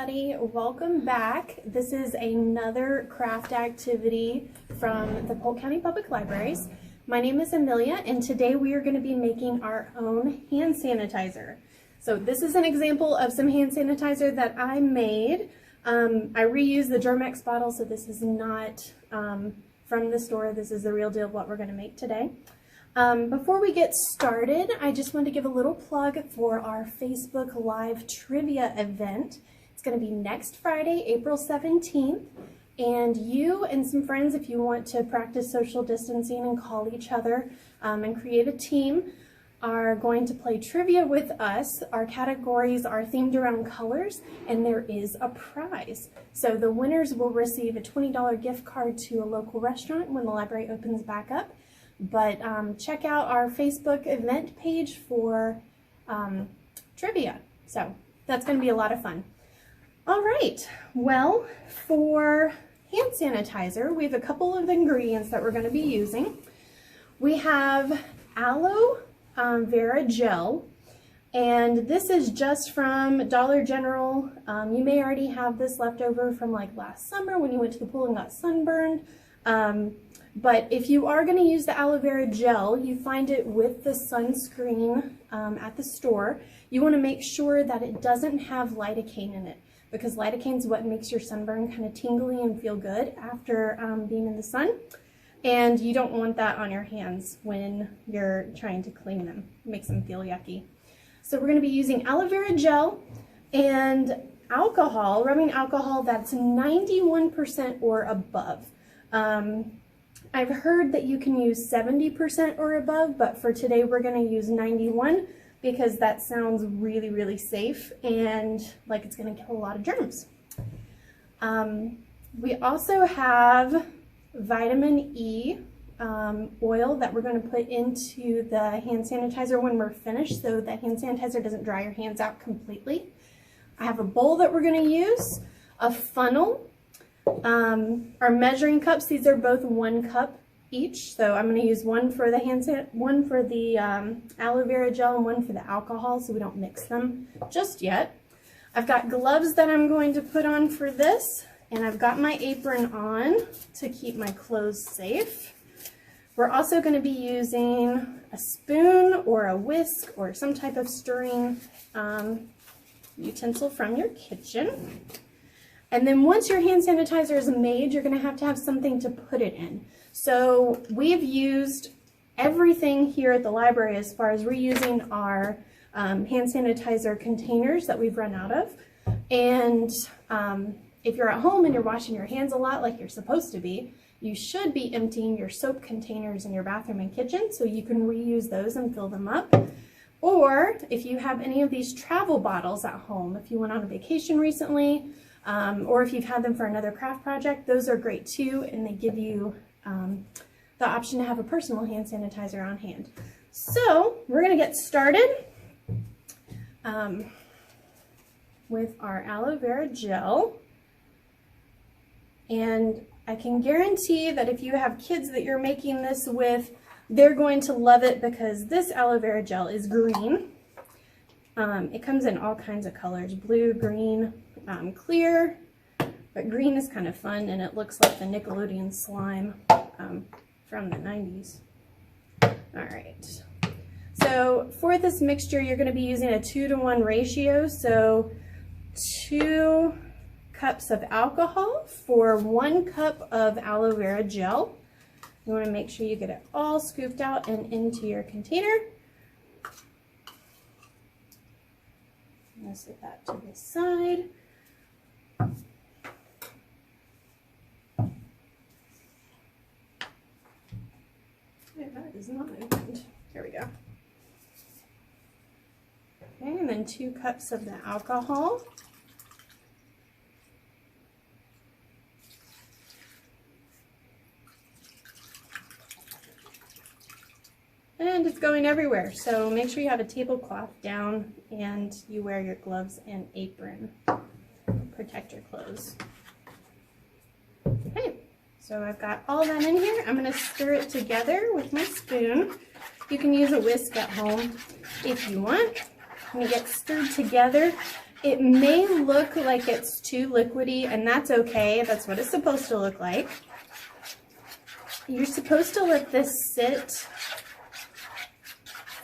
everybody, welcome back. This is another craft activity from the Polk County Public Libraries. My name is Amelia and today we are going to be making our own hand sanitizer. So this is an example of some hand sanitizer that I made. I reused the Germex bottle, so this is not from the store. This is the real deal of what we're going to make today. Before we get started, I just want to give a little plug for our Facebook Live Trivia event. It's going to be next Friday, April 17th, and you and some friends, if you want to practice social distancing and call each other and create a team, are going to play trivia with us. Our categories are themed around colors, and there is a prize. So the winners will receive a $20 gift card to a local restaurant when the library opens back up. But check out our Facebook event page for trivia. So that's going to be a lot of fun. All right, well, for hand sanitizer, we have a couple of ingredients that we're going to be using. We have aloe vera gel, and this is just from Dollar General. You may already have this left over from like last summer when you went to the pool and got sunburned. But if you are going to use the aloe vera gel, you find it with the sunscreen at the store. You want to make sure that it doesn't have lidocaine in it, because lidocaine is what makes your sunburn kind of tingly and feel good after being in the sun. And you don't want that on your hands when you're trying to clean them. It makes them feel yucky. So we're going to be using aloe vera gel and alcohol, rubbing alcohol that's 91% or above. I've heard that you can use 70% or above, but for today we're going to use 91 because that sounds really, really safe and like it's going to kill a lot of germs. We also have vitamin E oil that we're going to put into the hand sanitizer when we're finished so that hand sanitizer doesn't dry your hands out completely. I have a bowl that we're going to use, a funnel, our measuring cups. These are both 1 cup each, so I'm going to use one for the aloe vera gel and one for the alcohol, so we don't mix them just yet. I've got gloves that I'm going to put on for this, and I've got my apron on to keep my clothes safe. We're also going to be using a spoon or a whisk or some type of stirring utensil from your kitchen. And then once your hand sanitizer is made, you're going to have something to put it in. So we've used everything here at the library as far as reusing our hand sanitizer containers that we've run out of. And if you're at home and you're washing your hands a lot like you're supposed to be, you should be emptying your soap containers in your bathroom and kitchen so you can reuse those and fill them up. Or if you have any of these travel bottles at home, if you went on a vacation recently, or if you've had them for another craft project, those are great too, and they give you the option to have a personal hand sanitizer on hand. So we're going to get started with our aloe vera gel, and I can guarantee that if you have kids that you're making this with, they're going to love it because this aloe vera gel is green. It comes in all kinds of colors, blue, green, clear, but green is kind of fun, and it looks like the Nickelodeon slime from the 90s. All right, so for this mixture, you're going to be using a 2-to-1 ratio, so 2 cups of alcohol for 1 cup of aloe vera gel. You want to make sure you get it all scooped out and into your container. I'm going to set that to the side. That is not opened. Here we go. Okay, and then 2 cups of the alcohol. And it's going everywhere, so make sure you have a tablecloth down and you wear your gloves and apron. Protect your clothes. Okay, so I've got all that in here. I'm going to stir it together with my spoon. You can use a whisk at home if you want. When it gets stirred together, It may look like it's too liquidy, and that's okay. That's what it's supposed to look like. You're supposed to let this sit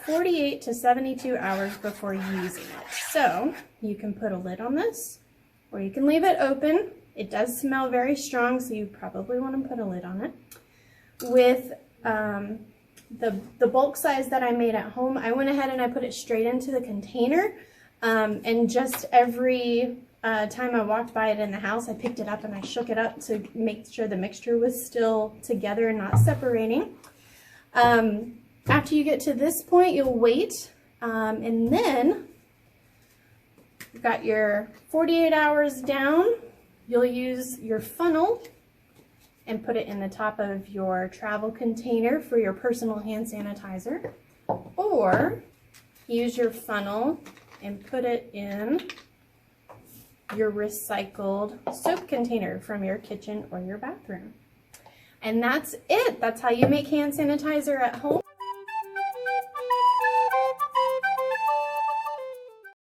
48 to 72 hours before using it. So you can put a lid on this, or you can leave it open. It does smell very strong, so you probably want to put a lid on it. With the bulk size that I made at home, I went ahead and I put it straight into the container. And just every time I walked by it in the house, I picked it up and I shook it up to make sure the mixture was still together and not separating. After you get to this point, you'll wait, and then you've got your 48 hours down. You'll use your funnel and put it in the top of your travel container for your personal hand sanitizer, or use your funnel and put it in your recycled soap container from your kitchen or your bathroom. And that's it. That's how you make hand sanitizer at home.